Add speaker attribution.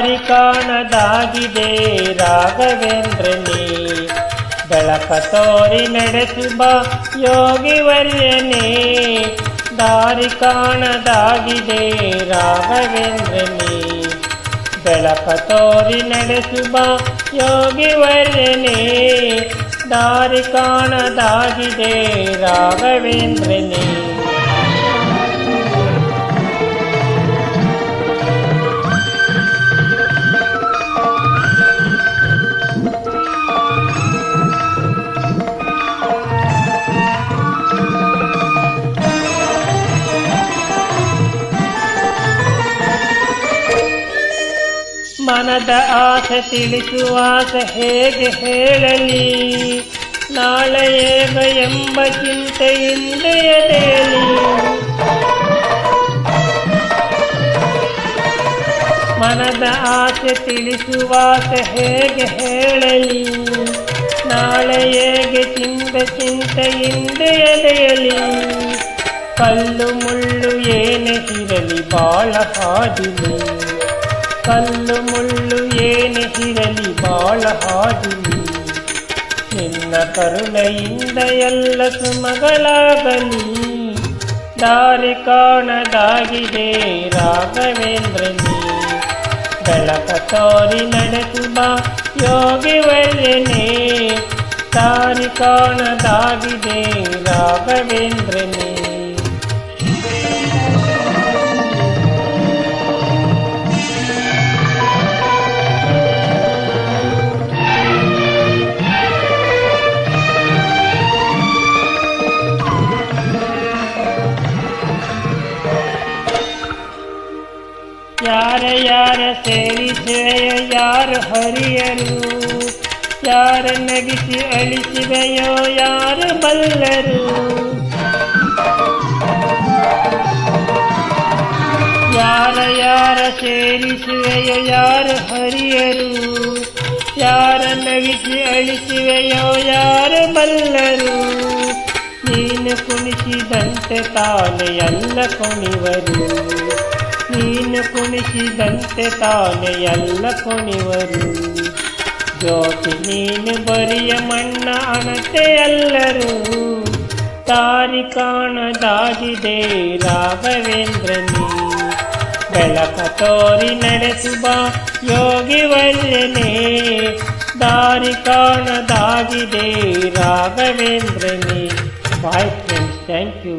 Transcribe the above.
Speaker 1: ದಾರಿ ಕಾಣದಾಗಿದೆ ರಾಘವೇಂದ್ರನೇ, ಬೆಳಕ ತೋರಿ ನಡೆಸುವ ಯೋಗಿವರ್ಯನೇ. ದಾರಿ ಕಾಣದಾಗಿದೆ ರಾಘವೇಂದ್ರನೇ, ಬೆಳಕ ತೋರಿ ನಡೆಸುವ ಯೋಗಿವರ್ಯನೇ. ದಾರಿ ಕಾಣದಾಗಿದೆ ರಾಘವೇಂದ್ರನೇ. ಮನದ ಆಸೆ ತಿಳಿಸುವಾಸ ಹೇಗೆ ಹೇಳಲಿ, ನಾಳೆ ಹೇಗ ಎಂಬ ಚಿಂತೆಯಿಂದ ಎದೆಯಲಿ. ಮನದ ಆಸೆ ತಿಳಿಸುವಾಸ ಹೇಗೆ ಹೇಳಲಿ, ನಾಳೆ ಹೇಗೆ ಚಿಂತೆಯಿಂದ ಎದೆಯಲಿ. ಕಲ್ಲು ಮುಳ್ಳು ಏನೆಸಿರಲಿ ಬಾಳ ಹಾದಿಲಿ, ಕಲ್ಲು ಮುಳ್ಳು ಏನೆಸಿರಲಿ ಬಾಳ ಹಾದಿಲಿ. ನಿನ್ನ ಕರುಣೆಯಿಂದ ಎಲ್ಲ ಸುಮಗಳಾಗಲಿ. ದಾರಿ ಕಾಣದಾಗಿದೆ ರಾಘವೇಂದ್ರನೇ, ಬೆಳಕ ತೋರಿ ನಡೆಸುವ ಯೋಗಿವರ್ಯನೇ. ದಾರಿ ಕಾಣದಾಗಿದೆ ರಾಘವೇಂದ್ರನೇ. ಯಾರ ಸೇರಿಸೆಯೋ ಯಾರು ಹರಿಯರು, ಯಾರ ನಗಿಸಿ ಅಳಿಸಿವೆಯೋ ಯಾರು ಬಲ್ಲರು. ಯಾರ ಸೇರಿಸುವೆಯೋ ಯಾರು ಹರಿಯರು, ಯಾರ ನಗಿಸಿ ಅಳಿಸಿವೆಯೋ ಯಾರು ಬಲ್ಲರು. ನೀನು ಕುಣಿಸಿದಂತೆ ತಾನೆ ಎಲ್ಲ ಕುಣಿವರು, ನೀನು ಕುಣಿಸಿದಂತೆ ತಾನೆ ಎಲ್ಲ ಕುಣಿವರು. ಜ್ಯೋತಿ ನೀನು ಬರಿಯ ಮಣ್ಣ ಅಣತೆ ಎಲ್ಲರೂ. ದಾರಿ ಕಾಣದಾಗಿದೆ ರಾಘವೇಂದ್ರನೇ, ಬೆಳಕ ತೋರಿ ನಡೆಸುವ ಯೋಗಿವರ್ಯನೇ. ದಾರಿ ಕಾಣದಾಗಿದೆ ರಾಘವೇಂದ್ರನೇ. Bye friends, thank you.